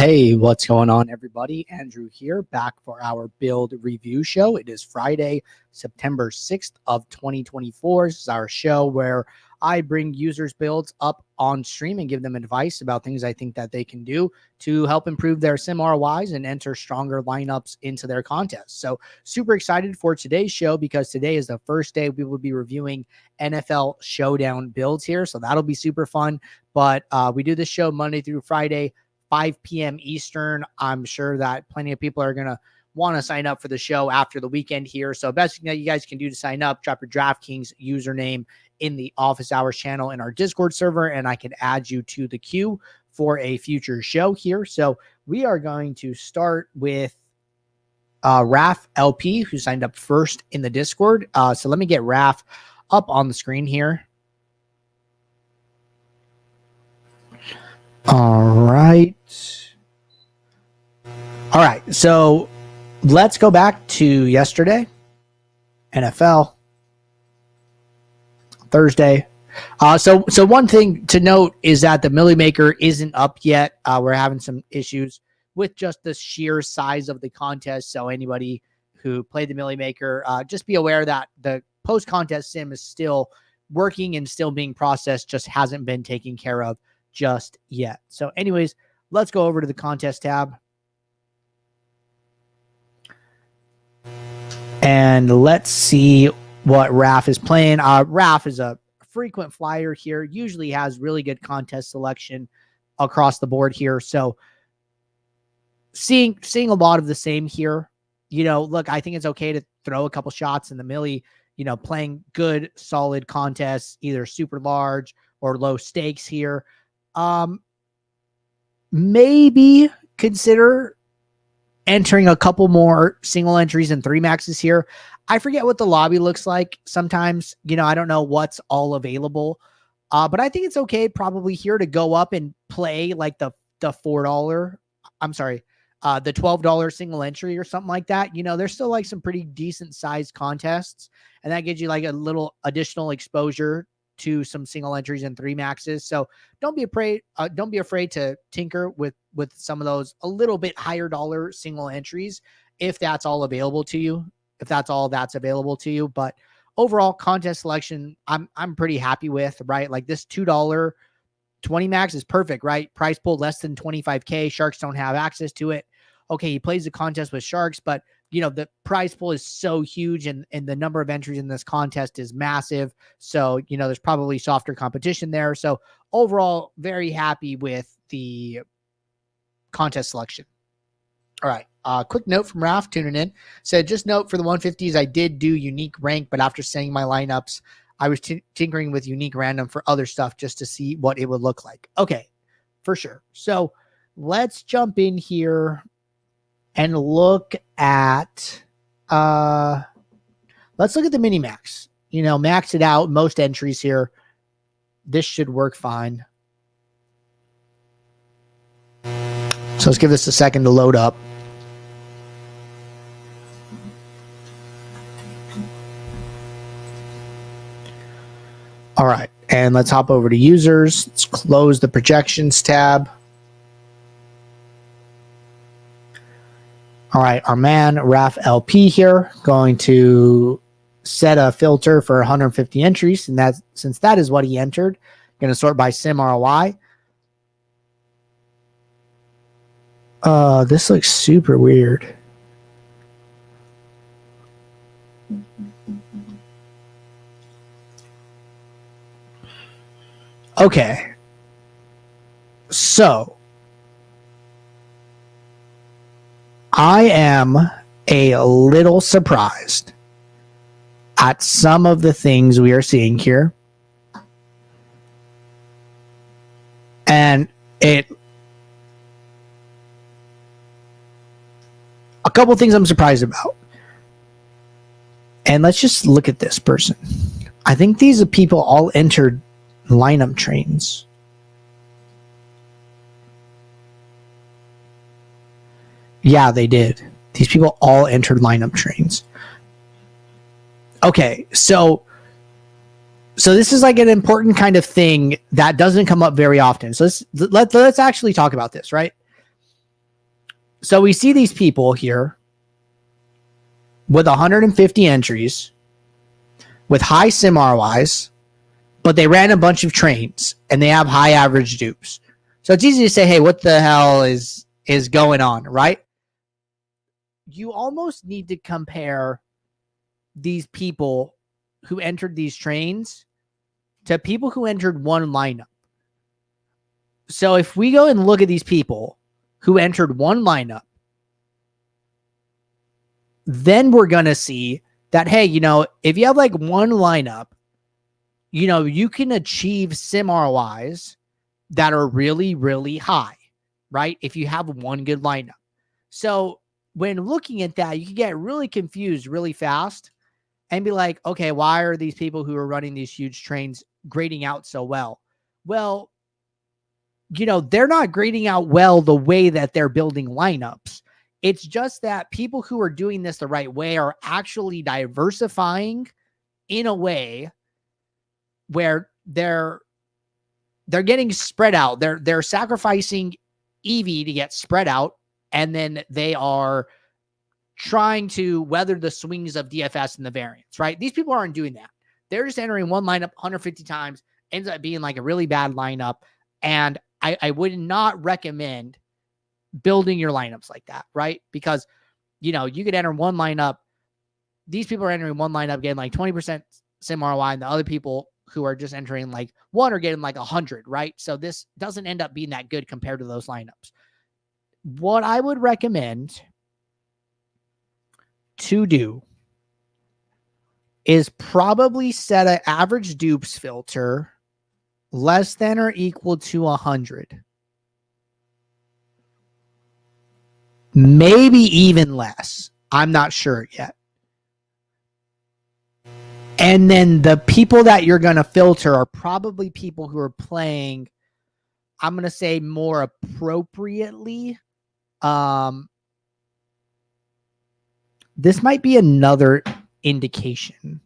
Hey, what's going on, everybody? Andrew here, back for our build review show. It is Friday, September 6th of 2024. This is our show where I bring users' builds up on stream and give them advice about things I think that they can do to help improve their sim ROIs and enter stronger lineups into their contests. So super excited for today's show because today is the first day we will be reviewing NFL Showdown builds here. So that'll be super fun. But we do this show Monday through Friday, 5 p.m. Eastern. I'm sure that plenty of people are going to want to sign up for the show after the weekend here. So best thing that you guys can do to sign up, drop your DraftKings username in the office hours channel in our Discord server, and I can add you to the queue for a future show here. So we are going to start with Raf LP, who signed up first in the Discord. So let me get Raf up on the screen here. All right. So let's go back to yesterday. NFL Thursday. So one thing to note is that the Millie Maker isn't up yet. We're having some issues with just the sheer size of the contest. So anybody who played the Millie Maker, just be aware that the post-contest sim is still working and still being processed, just hasn't been taken care of just yet. So anyways, let's go over to the contest tab. And let's see what Raf is playing. Raf is a frequent flyer here, usually has really good contest selection across the board here. So seeing a lot of the same here. Look, I think it's okay to throw a couple shots in the Millie, playing good, solid contests, either super large or low stakes here. Maybe consider entering a couple more single entries and 3 maxes here. I forget what the lobby looks like sometimes. I don't know what's all available. But I think it's okay probably here to go up and play like the $4, the $12 single entry or something like that. There's still like some pretty decent sized contests, and that gives you like a little additional exposure to some single entries and 3 maxes. So don't be afraid to tinker with some of those a little bit higher dollar single entries if that's all available to you, if that's all that's available to you. But overall contest selection, I'm pretty happy with, right? Like this $2 20 max is perfect, right? Price pool less than 25K. Sharks don't have access to it. Okay, he plays the contest with Sharks, but the prize pool is so huge and the number of entries in this contest is massive. So, there's probably softer competition there. So overall, very happy with the contest selection. All right. Quick note from Raf tuning in. Said, just note for the 150s, I did do unique rank, but after setting my lineups, I was tinkering with unique random for other stuff just to see what it would look like. Okay, for sure. So let's jump in here and look at, let's look at the mini max. Max it out, most entries here. This should work fine. So let's give this a second to load up. All right, and let's hop over to users. Let's close the projections tab. All right, our man, Raf LP here, going to set a filter for 150 entries, and since that is what he entered, going to sort by sim ROI. This looks super weird. Okay, so I am a little surprised at some of the things we are seeing here. And a couple things I'm surprised about. And let's just look at this person. I think these people all entered lineup trains. Yeah, they did. These people all entered lineup trains. Okay, so this is like an important kind of thing that doesn't come up very often. So let's actually talk about this, right? So we see these people here with 150 entries, with high sim ROIs, but they ran a bunch of trains and they have high average dupes. So it's easy to say, hey, what the hell is going on, right? You almost need to compare these people who entered these trains to people who entered one lineup. So if we go and look at these people who entered one lineup, then we're going to see that, hey, if you have like one lineup, you can achieve sim ROIs that are really, really high, right? If you have one good lineup. So when looking at that, you can get really confused really fast and be like, okay, why are these people who are running these huge trains grading out so well? Well, they're not grading out well the way that they're building lineups. It's just that people who are doing this the right way are actually diversifying in a way where they're getting spread out. They're sacrificing EV to get spread out, and then they are trying to weather the swings of DFS and the variance, right? These people aren't doing that. They're just entering one lineup 150 times, ends up being like a really bad lineup. And I would not recommend building your lineups like that, right? Because, you could enter one lineup. These people are entering one lineup, getting like 20% sim ROI, and the other people who are just entering like one are getting like 100, right? So this doesn't end up being that good compared to those lineups. What I would recommend to do is probably set an average dupes filter less than or equal to 100. Maybe even less. I'm not sure yet. And then the people that you're going to filter are probably people who are playing, I'm going to say, more appropriately. This might be another indication.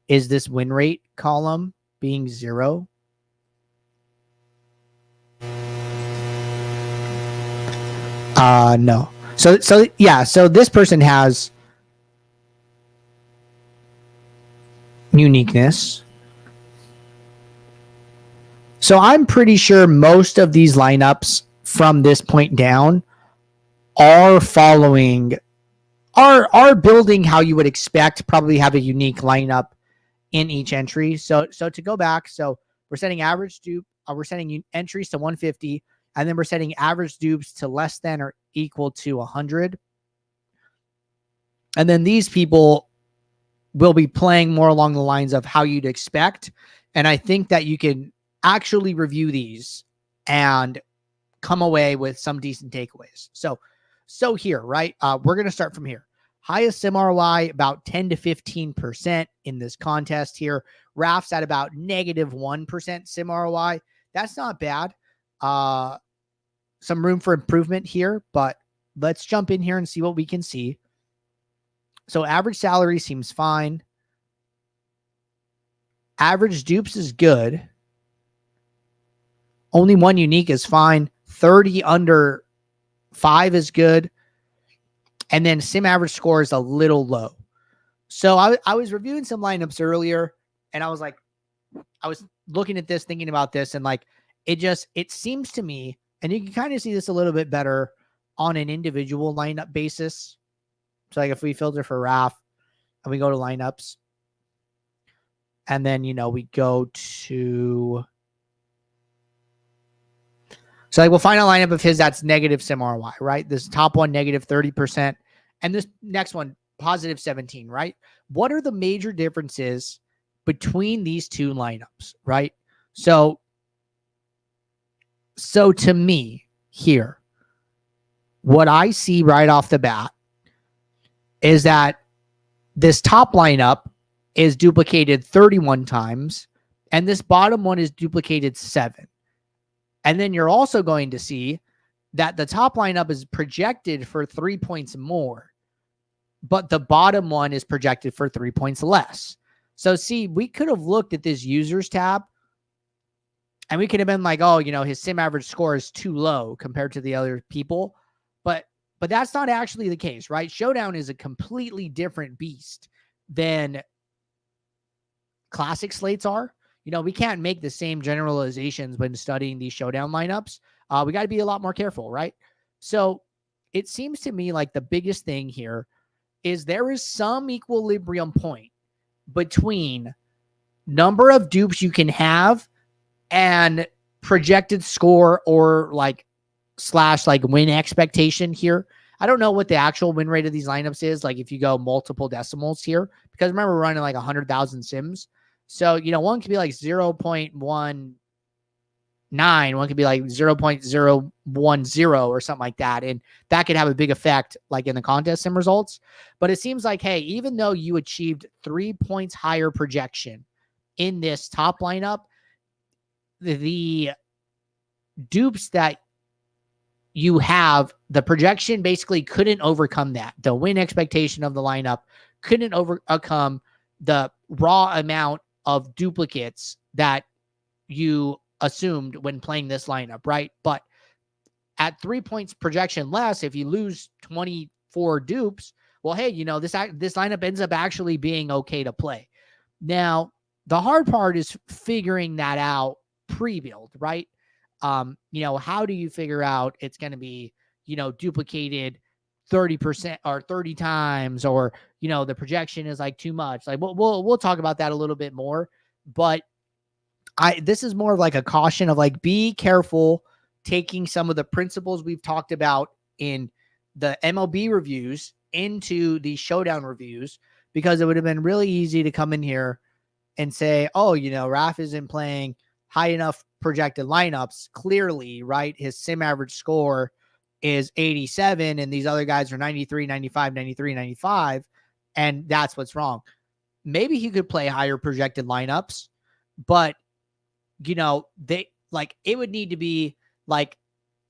Is this win rate column being 0? No. So this person has uniqueness. So I'm pretty sure most of these lineups from this point down are following, are building how you would expect, probably have a unique lineup in each entry. So to go back, so we're setting average dupe, we're setting entries to 150, and then we're setting average dupes to less than or equal to 100. And then these people will be playing more along the lines of how you'd expect. And I think that you can actually review these and come away with some decent takeaways. So here, right? We're going to start from here. Highest sim ROI, about 10 to 15% in this contest here. Raf's at about -1% sim ROI. That's not bad. Some room for improvement here, but let's jump in here and see what we can see. So average salary seems fine. Average dupes is good. Only one unique is fine. 30 under 5 is good. And then sim average score is a little low. So I was reviewing some lineups earlier, and I was looking at this, thinking about this, and like, it seems to me, and you can kind of see this a little bit better on an individual lineup basis. So like if we filter for Raf and we go to lineups, and then, we go to, so like we'll find a lineup of his that's negative sim ROI, right? This top one, negative 30%. And this next one, positive 17, right? What are the major differences between these two lineups, right? So to me here, what I see right off the bat is that this top lineup is duplicated 31 times, and this bottom one is duplicated 7. And then you're also going to see that the top lineup is projected for 3 points more, but the bottom one is projected for 3 points less. So see, we could have looked at this users tab, and we could have been like, oh, his sim average score is too low compared to the other people. But But that's not actually the case, right? Showdown is a completely different beast than classic slates are. You know, we can't make the same generalizations when studying these showdown lineups. We got to be a lot more careful, right? So it seems to me like the biggest thing here is there is some equilibrium point between number of dupes you can have and projected score or like slash like win expectation here. I don't know what the actual win rate of these lineups is. Like if you go multiple decimals here, because remember we're running like 100,000 sims. So, you know, one could be like 0.19, one could be like 0.010 or something like that. And that could have a big effect like in the contest sim results. But it seems like, hey, even though you achieved 3 points higher projection in this top lineup, the dupes that you have, the projection basically couldn't overcome that. The win expectation of the lineup couldn't overcome the raw amount of duplicates that you assumed when playing this lineup, right? But at 3 points projection less, if you lose 24 dupes, well, hey, you know, this lineup ends up actually being okay to play. Now, the hard part is figuring that out pre-build, right? You know, how do you figure out it's going to be, you know, duplicated 30% or 30 times, or, you know, the projection is like too much. Like we'll talk about that a little bit more, but this is more of like a caution of like, be careful taking some of the principles we've talked about in the MLB reviews into the showdown reviews, because it would have been really easy to come in here and say, oh, you know, Raf isn't playing high enough projected lineups. Clearly, right? His sim average score is 87 and these other guys are 93, 95, 93, 95. And that's what's wrong. Maybe he could play higher projected lineups, but you know, it would need to be like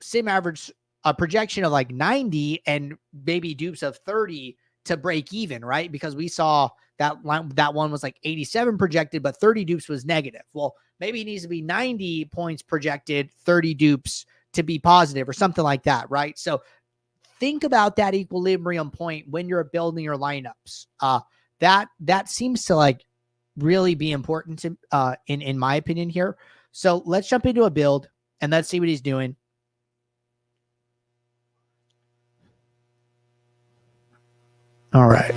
sim average, a projection of like 90 and maybe dupes of 30 to break even, right? Because we saw that one was like 87 projected, but 30 dupes was negative. Well, maybe it needs to be 90 points projected, 30 dupes to be positive or something like that, right? So think about that equilibrium point when you're building your lineups. That seems to like really be important to in my opinion here. So let's jump into a build and let's see what he's doing. All right.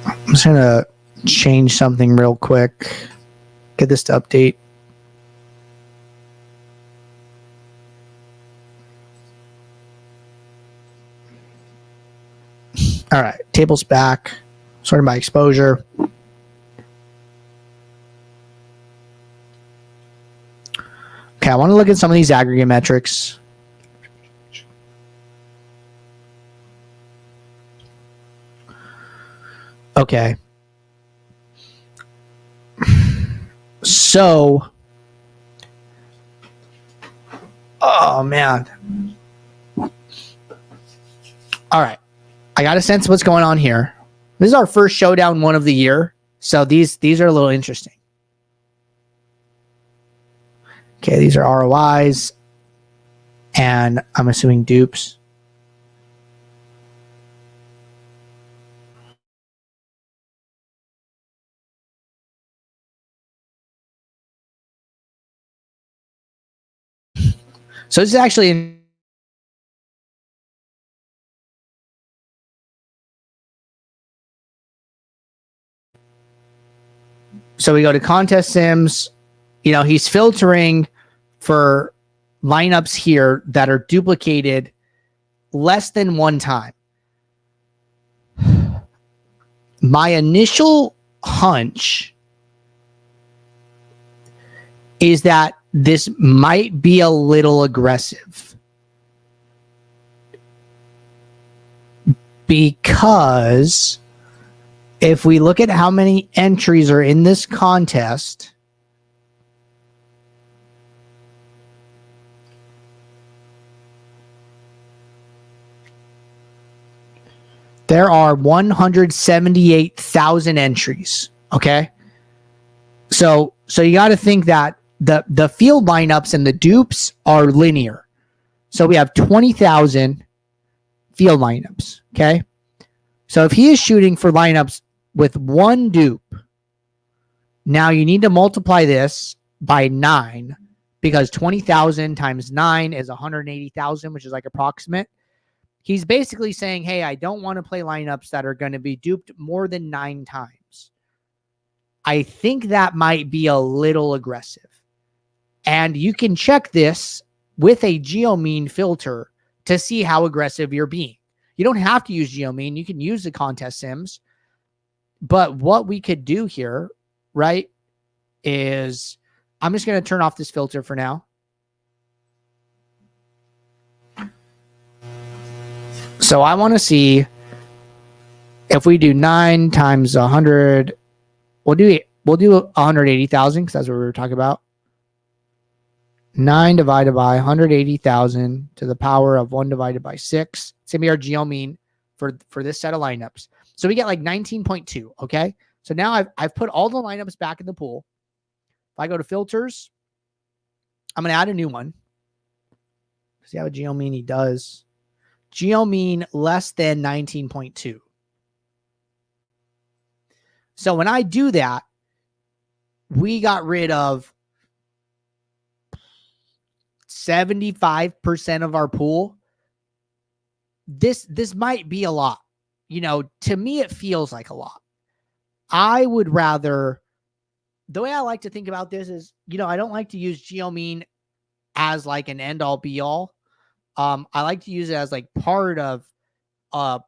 I'm just going to change something real quick. Get this to update. All right. Table's back. Sorting by exposure. Okay, I want to look at some of these aggregate metrics. Okay. So, oh man. All right. I got a sense of what's going on here. This is our first showdown one of the year. So these are a little interesting. Okay, these are ROIs. And I'm assuming dupes. So this is actually so we go to contest sims. You know, he's filtering for lineups here that are duplicated less than one time. My initial hunch is that this might be a little aggressive, because if we look at how many entries are in this contest, there are 178,000 entries. Okay. So you got to think that the field lineups and the dupes are linear. So we have 20,000 field lineups. Okay. So if he is shooting for lineups with one dupe, now you need to multiply this by 9 because 20,000 times 9 is 180,000, which is like approximate. He's basically saying, hey, I don't want to play lineups that are going to be duped more than 9 times. I think that might be a little aggressive. And you can check this with a geomean filter to see how aggressive you're being. You don't have to use geomean. You can use the contest sims. But what we could do here, right, is I'm just going to turn off this filter for now. So I want to see if we do 9 times 100. We'll do 180,000 because that's what we were talking about. 9 divided by 180,000 to the power of 1 divided by 6. It's going to be our geomean for this set of lineups. So we get like 19.2, okay? So now I've put all the lineups back in the pool. If I go to filters, I'm going to add a new one. See how geomean he does. Geomean less than 19.2. So when I do that, we got rid of 75% of our pool. This might be a lot. You know, to me, it feels like a lot. I would rather, the way I like to think about this is, you know, I don't like to use geomean as like an end all be all. I like to use it as like part of a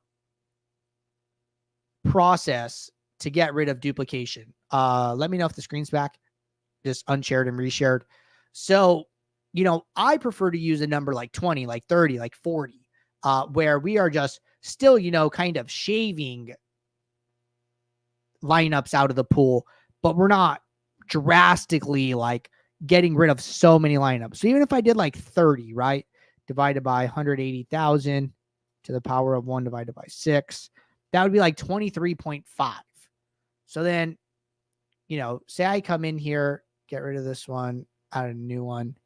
process to get rid of duplication. Let me know if the screen's back. Just unshared and reshared. So, you know, I prefer to use a number like 20, like 30, like 40, where we are just still, you know, kind of shaving lineups out of the pool, but we're not drastically like getting rid of so many lineups. So even if I did like 30, right, divided by 180,000 to the power of 1 divided by 6, that would be like 23.5. So then, you know, say I come in here, get rid of this one, add a new one.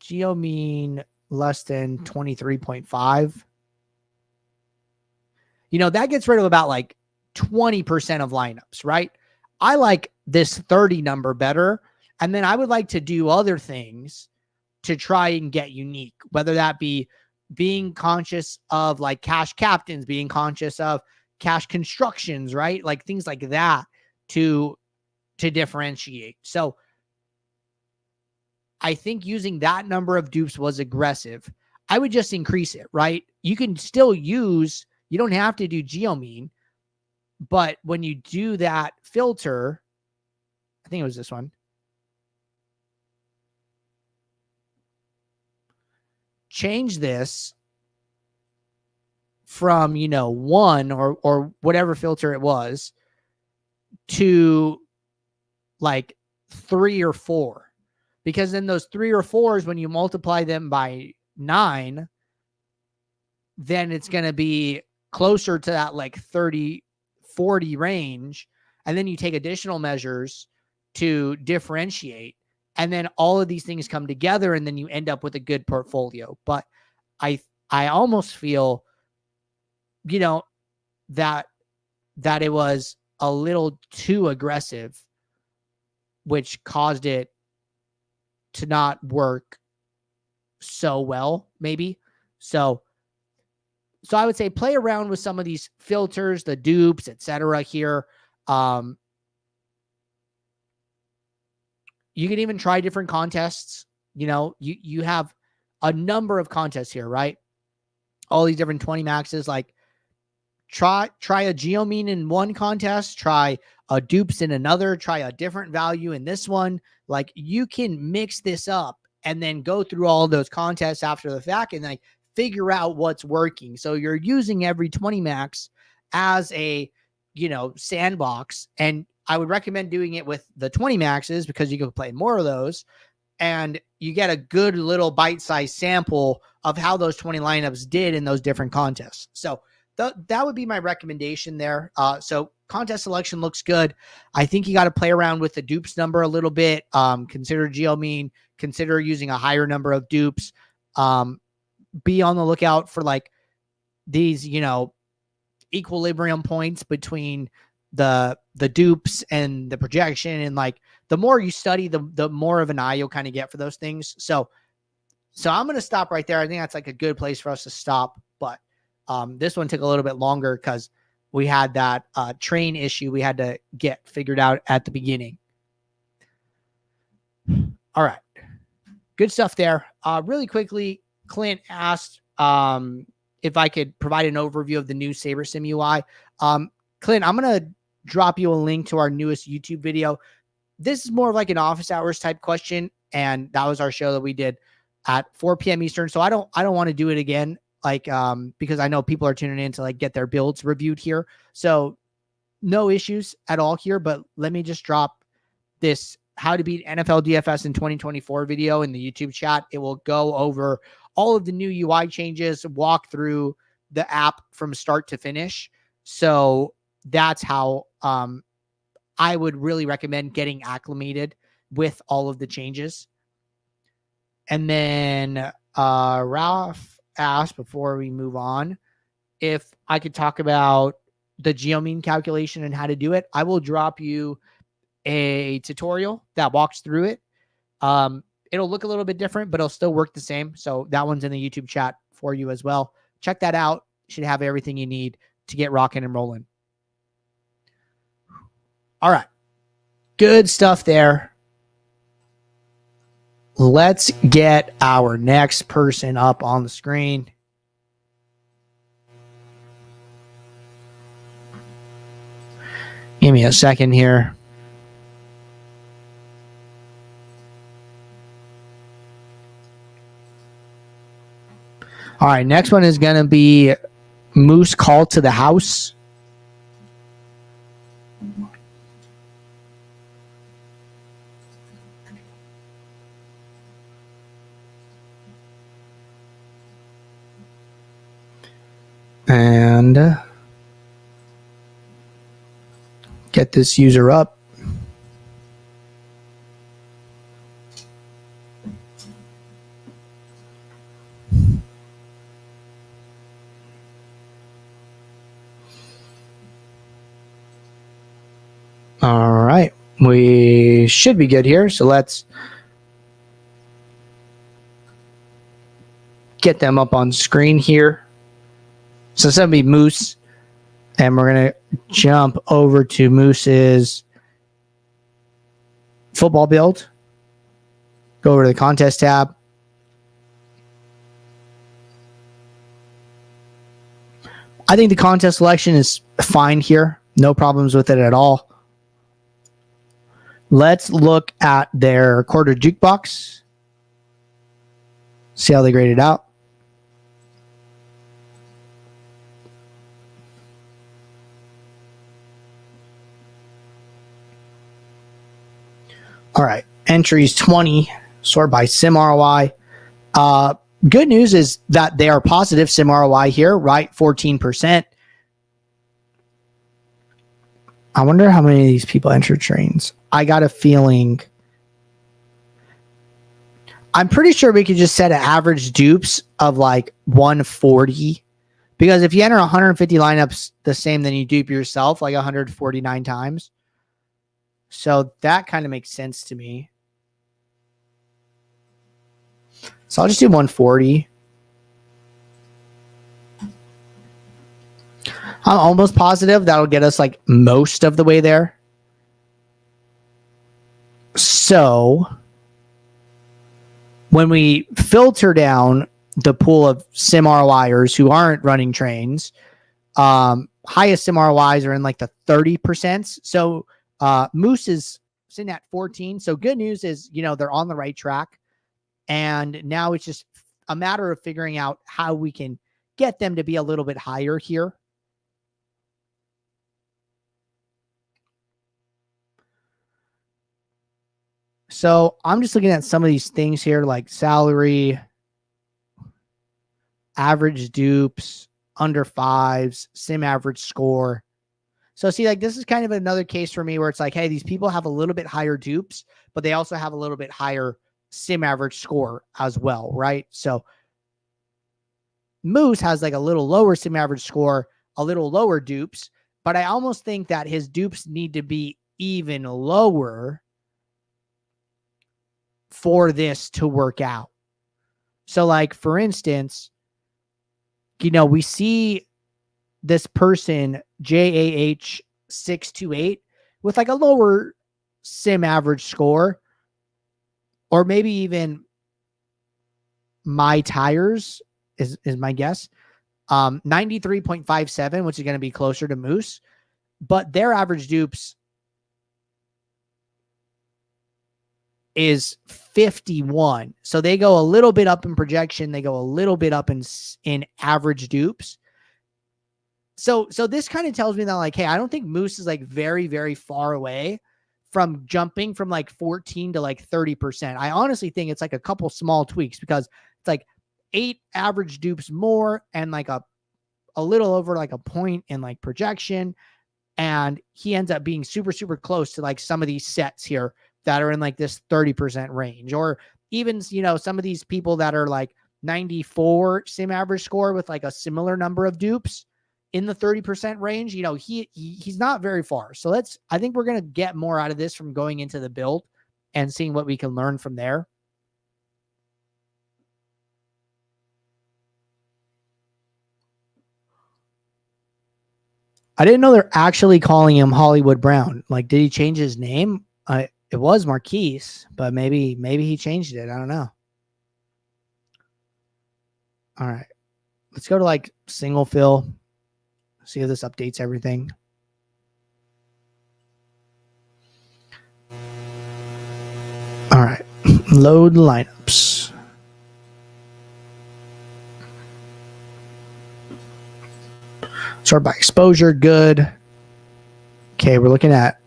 Geomean less than 23.5. You know, that gets rid of about like 20% of lineups, right? I like this 30 number better. And then I would like to do other things to try and get unique, whether that be being conscious of like cash captains, being conscious of cash constructions, right? Like things like that to differentiate. So I think using that number of dupes was aggressive. I would just increase it, right? You can still use, you don't have to do geomean, but when you do that filter, I think it was this one. Change this from, you know, 1 or whatever filter it was to like 3 or 4. Because then those 3 or 4s, when you multiply them by 9, then it's going to be closer to that like 30, 40 range. And then you take additional measures to differentiate. And then all of these things come together and then you end up with a good portfolio. But I almost feel, you know, that it was a little too aggressive, which caused it to not work so well, maybe. So I would say play around with some of these filters, the dupes, etc. here. You can even try different contests. You know, you have a number of contests here, right? All these different 20 maxes. Like try a geomean in one contest, try a dupes in another, try a different value in this one. Like you can mix this up and then go through all those contests after the fact and like figure out what's working. So you're using every 20 max as a, you know, sandbox, and I would recommend doing it with the 20 maxes because you can play more of those and you get a good little bite-sized sample of how those 20 lineups did in those different contests. So that would be my recommendation there. So contest selection looks good. I think you got to play around with the dupes number a little bit. Consider geo mean, consider using a higher number of dupes. Be on the lookout for like these, equilibrium points between the dupes and the projection. And like the more you study, the more of an eye you'll kind of get for those things. So I'm going to stop right there. I think that's like a good place for us to stop. But this one took a little bit longer because we had that train issue we had to get figured out at the beginning. All right. Good stuff there. Really quickly, Clint asked if I could provide an overview of the new SaberSim UI. Clint, I'm going to drop you a link to our newest YouTube video. This is more of like an office hours type question. And that was our show that we did at 4 p.m. Eastern. So I don't want to do it again. Like, because I know people are tuning in to like get their builds reviewed here. So no issues at all here, but let me just drop this how to beat NFL DFS in 2024 video in the YouTube chat. It will go over all of the new UI changes, walk through the app from start to finish. So that's how I would really recommend getting acclimated with all of the changes. And then Ralph asked before we move on if I could talk about the geomean calculation and how to do it. I will drop you a tutorial that walks through it. It'll look a little bit different, but it'll still work the same. So that one's in the YouTube chat for you as well. Check that out. Should have everything you need to get rocking and rolling. All right. Good stuff there. Let's get our next person up on the screen. Give me a second here. All right, next one is going to be Moose Call to the House. And get this user up. All right, we should be good here. So let's get them up on screen here. So it's going to be Moose, and we're going to jump over to Moose's football build. Go over to the contest tab. I think the contest selection is fine here. No problems with it at all. Let's look at their quarter jukebox. See how they grade it out. All right. Entries 20, sort by Sim ROI. Good news is that they are positive Sim ROI here, right? 14%. I wonder how many of these people enter trains. I got a feeling. I'm pretty sure we could just set an average dupes of like 140. Because if you enter 150 lineups the same, then you dupe yourself like 149 times. So that kind of makes sense to me. So I'll just do 140. I'm almost positive that'll get us like most of the way there. So when we filter down the pool of Sim ROIers who aren't running trains, highest Sim ROIs are in like the 30%. So Moose is sitting at 14. So good news is, they're on the right track. And now it's just a matter of figuring out how we can get them to be a little bit higher here. So I'm just looking at some of these things here, like salary, average dupes, under fives, sim average score. So see, like this is kind of another case for me where it's like, hey, these people have a little bit higher dupes, but they also have a little bit higher sim average score as well, right? So Moose has like a little lower sim average score, a little lower dupes, but I almost think that his dupes need to be even lower for this to work out. So like, for instance, we see this person, JAH628, with like a lower sim average score, or maybe even My Tires is my guess. 93.57, which is going to be closer to Moose, but their average dupes is 51. So they go a little bit up in projection. They go a little bit up in average dupes. So this kind of tells me that, like, hey, I don't think Moose is like very, very far away from jumping from like 14 to like 30%. I honestly think it's like a couple small tweaks, because it's like 8 average dupes more and like a little over like a point in like projection. And he ends up being super, super close to like some of these sets here that are in like this 30% range, or even, some of these people that are like 94 sim average score with like a similar number of dupes in the 30% range. He's not very far. So I think we're going to get more out of this from going into the build and seeing what we can learn from there. I didn't know they're actually calling him Hollywood Brown. Like, did he change his name? It was Marquise, but maybe he changed it. I don't know. All right. Let's go to like single fill. See if this updates everything. All right. Load lineups. Sort by exposure. Good. Okay. We're looking at.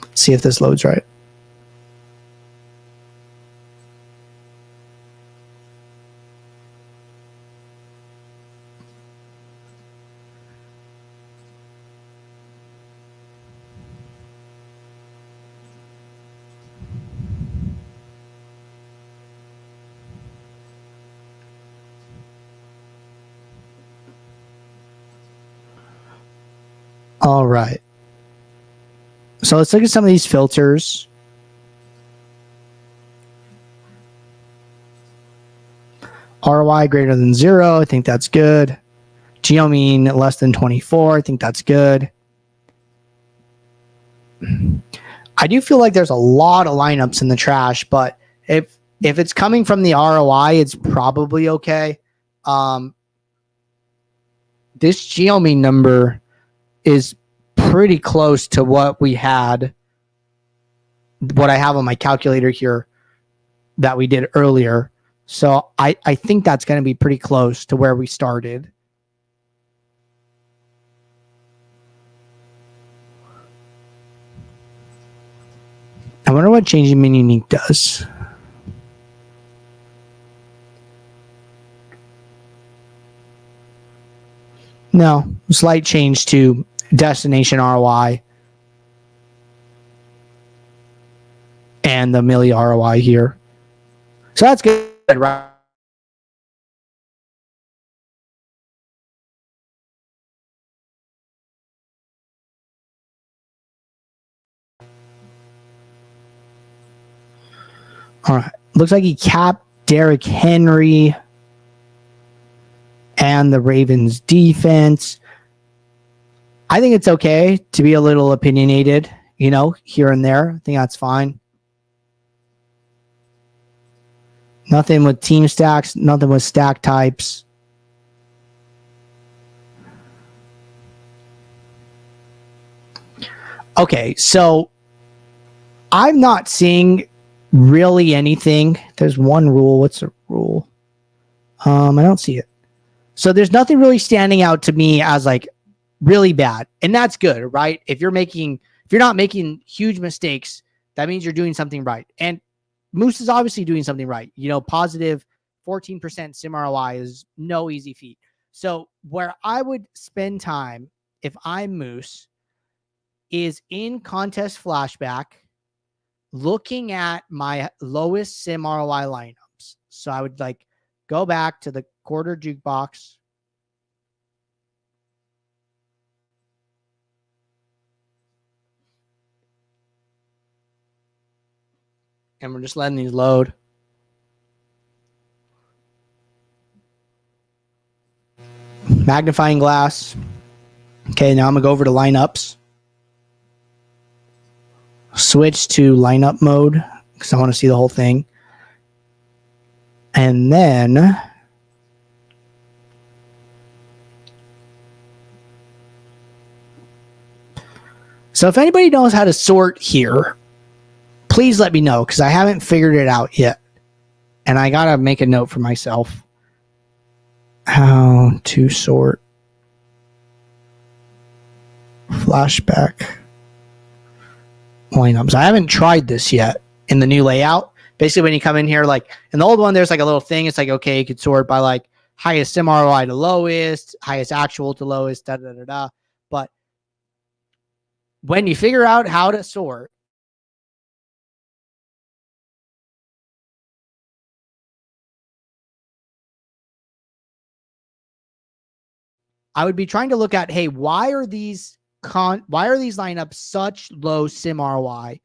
Let's see if this loads right. All right. So let's look at some of these filters. ROI greater than 0. I think that's good. Geo mean less than 24. I think that's good. I do feel like there's a lot of lineups in the trash, but if it's coming from the ROI, it's probably okay. This Geo mean number is pretty close to what I have on my calculator here that we did earlier. So I think that's going to be pretty close to where we started. I wonder what changing min unique does. No, slight change to destination ROI and the milli ROI here. So that's good, right? All right. Looks like he capped Derrick Henry and the Ravens defense. I think it's okay to be a little opinionated, here and there. I think that's fine. Nothing with team stacks, nothing with stack types. Okay, so I'm not seeing really anything. There's one rule. What's the rule? I don't see it. So there's nothing really standing out to me as like really bad. And that's good, right? If if you're not making huge mistakes, that means you're doing something right. And Moose is obviously doing something right. Positive 14% sim ROI is no easy feat. So where I would spend time if I'm Moose is in contest flashback, looking at my lowest sim ROI lineups. So I would go back to the quarter jukebox. And we're just letting these load. Magnifying glass. Okay, now I'm going to go over to lineups. Switch to lineup mode because I want to see the whole thing. And then so if anybody knows how to sort here, please let me know because I haven't figured it out yet. And I got to make a note for myself. How to sort flashback lineups. I haven't tried this yet in the new layout. Basically, when you come in here, in the old one, there's a little thing. It's okay, you could sort by highest sim ROI to lowest, highest actual to lowest, da da da da. But when you figure out how to sort, I would be trying to look at, hey, why are these lineups such low sim ROI,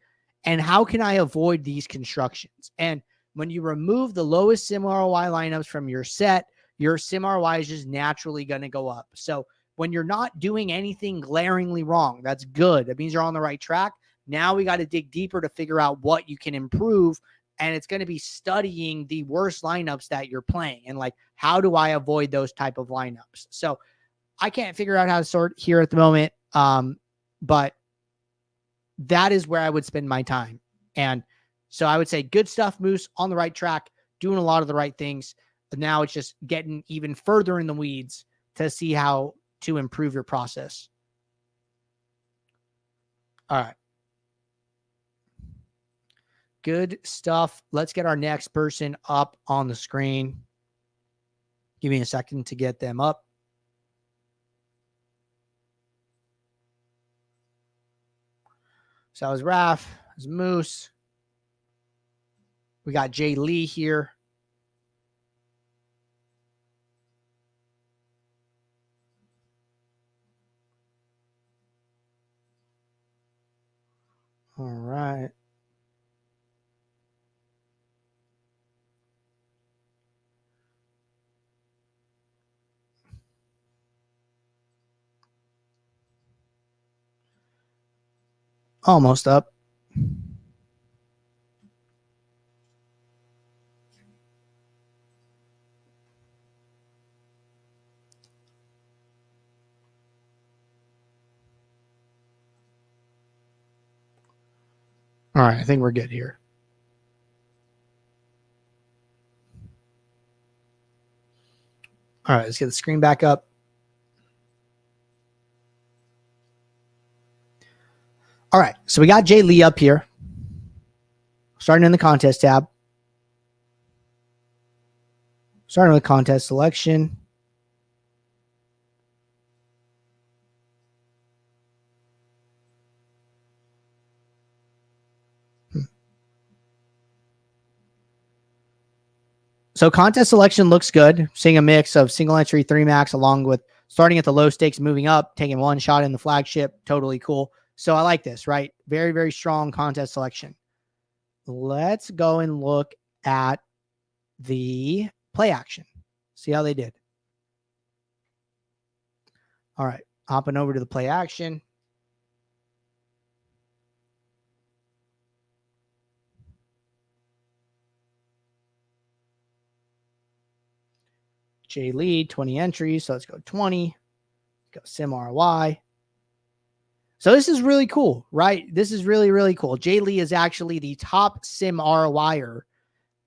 and how can I avoid these constructions? And when you remove the lowest sim ROI lineups from your set, your sim ROI is just naturally going to go up. So when you're not doing anything glaringly wrong, that's good. That means you're on the right track. Now we got to dig deeper to figure out what you can improve. And it's going to be studying the worst lineups that you're playing and how do I avoid those type of lineups? So I can't figure out how to sort here at the moment. But that is where I would spend my time. And so I would say good stuff, Moose, on the right track, doing a lot of the right things. But now it's just getting even further in the weeds to see how to improve your process. All right. Good stuff. Let's get our next person up on the screen. Give me a second to get them up. So that was Raph, that was Moose. We got Jay Lee here. All right. Almost up. All right, I think we're good here. All right, let's get the screen back up. All right, so we got Jay Lee up here. Starting in the contest tab. Starting with contest selection. So contest selection looks good. Seeing a mix of single entry 3 max along with starting at the low stakes, moving up, taking one shot in the flagship. Totally cool. So I like this, right? Very, very strong contest selection. Let's go and look at the play action. See how they did. All right. Hopping over to the play action. Jay Lee, 20 entries. So let's go 20. Go sim ROI. So this is really cool, right? This is really, really cool. Jay Lee is actually the top sim ROIer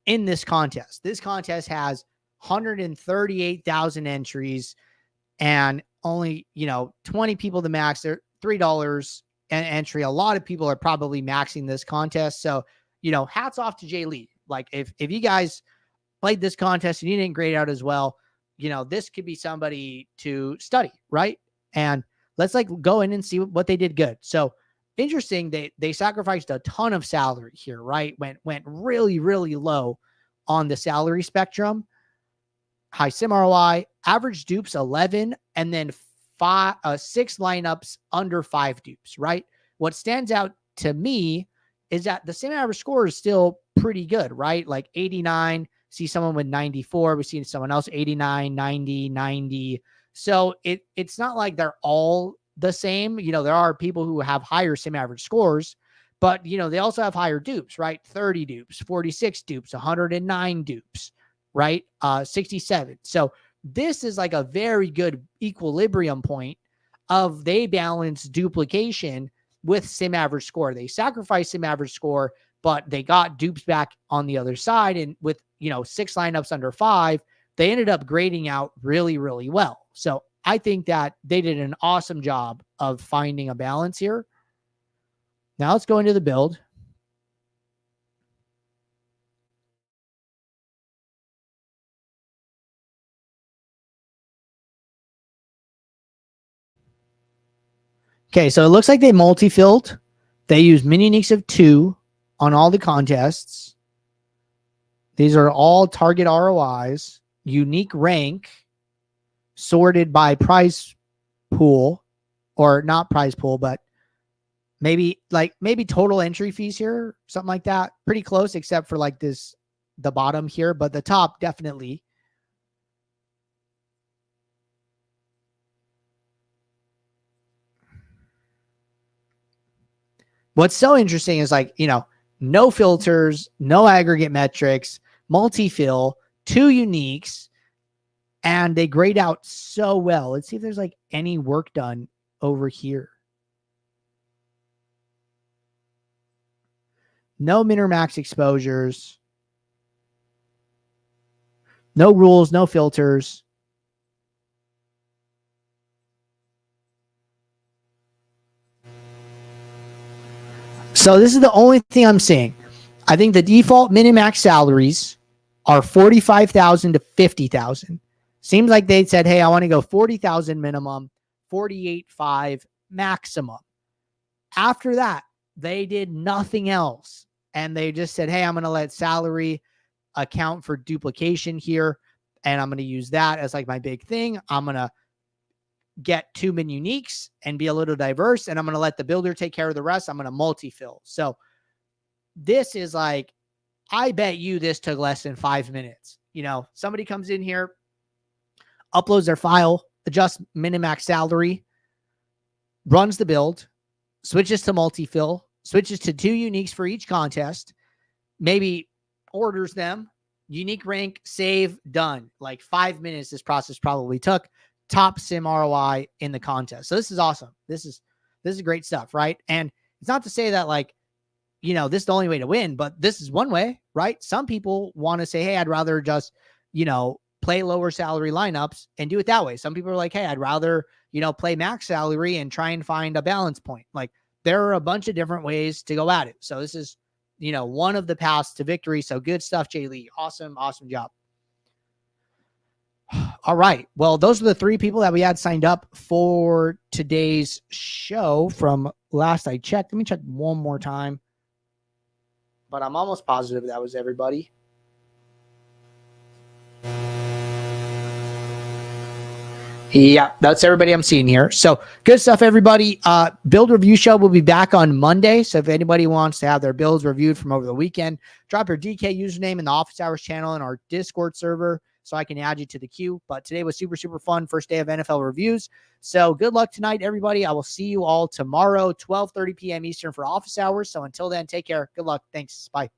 in this contest. This contest has 138,000 entries and only, 20 people to max. They're $3. entry. A lot of people are probably maxing this contest. So, hats off to Jay Lee. Like if you guys played this contest and you didn't grade out as well, this could be somebody to study, right? And let's go in and see what they did good. So interesting. They sacrificed a ton of salary here, right? Went really, really low on the salary spectrum. High sim ROI, average dupes 11, and then 6 lineups under 5 dupes, right? What stands out to me is that the sim average score is still pretty good, right? Like 89, see someone with 94, we see someone else 89, 90, 90. So it's not like they're all the same. There are people who have higher sim average scores, but they also have higher dupes, right? 30 dupes, 46 dupes, 109 dupes, right? 67. So this is like a very good equilibrium point of they balance duplication with sim average score. They sacrificed sim average score, but they got dupes back on the other side. And with, 6 lineups under 5, they ended up grading out really, really well. So I think that they did an awesome job of finding a balance here. Now let's go into the build. Okay, so it looks like they multi-filled. They use mini uniques of 2 on all the contests. These are all target ROIs, unique rank, sorted by prize pool, or not prize pool, but maybe total entry fees here, something like that. Pretty close, except for the bottom here, but the top definitely. What's so interesting is no filters, no aggregate metrics, multi-fill, 2 uniques, and they grade out so well. Let's see if there's any work done over here. No min or max exposures, no rules, no filters. So this is the only thing I'm seeing. I think the default min and max salaries are 45,000 to 50,000. Seems like they said, hey, I want to go 40,000 minimum, 48.5 maximum. After that, they did nothing else. And they just said, hey, I'm going to let salary account for duplication here. And I'm going to use that as my big thing. I'm going to get 2 min uniques and be a little diverse. And I'm going to let the builder take care of the rest. I'm going to multi-fill. So this is I bet you this took less than 5 minutes. Somebody comes in here, uploads their file, adjusts min and max salary, runs the build, switches to multi-fill, switches to 2 uniques for each contest, maybe orders them, unique rank, save, done. 5 minutes this process probably took. Top sim ROI in the contest. So this is awesome. This is great stuff, right? And it's not to say that this is the only way to win, but this is one way, right? Some people want to say, hey, I'd rather just, play lower salary lineups and do it that way. Some people are like, hey, I'd rather, play max salary and try and find a balance point. There are a bunch of different ways to go at it. So this is, one of the paths to victory. So good stuff, Jay Lee. Awesome job. All right. Well, those are the 3 people that we had signed up for today's show from last I checked. Let me check one more time. But I'm almost positive that was everybody. Yeah, that's everybody I'm seeing here. So good stuff, everybody. Build review show will be back on Monday. So if anybody wants to have their builds reviewed from over the weekend, drop your DK username in the Office Hours channel in our Discord server so I can add you to the queue. But today was super, super fun. First day of NFL reviews. So good luck tonight, everybody. I will see you all tomorrow, 12:30 p.m. Eastern for Office Hours. So until then, take care. Good luck. Thanks. Bye.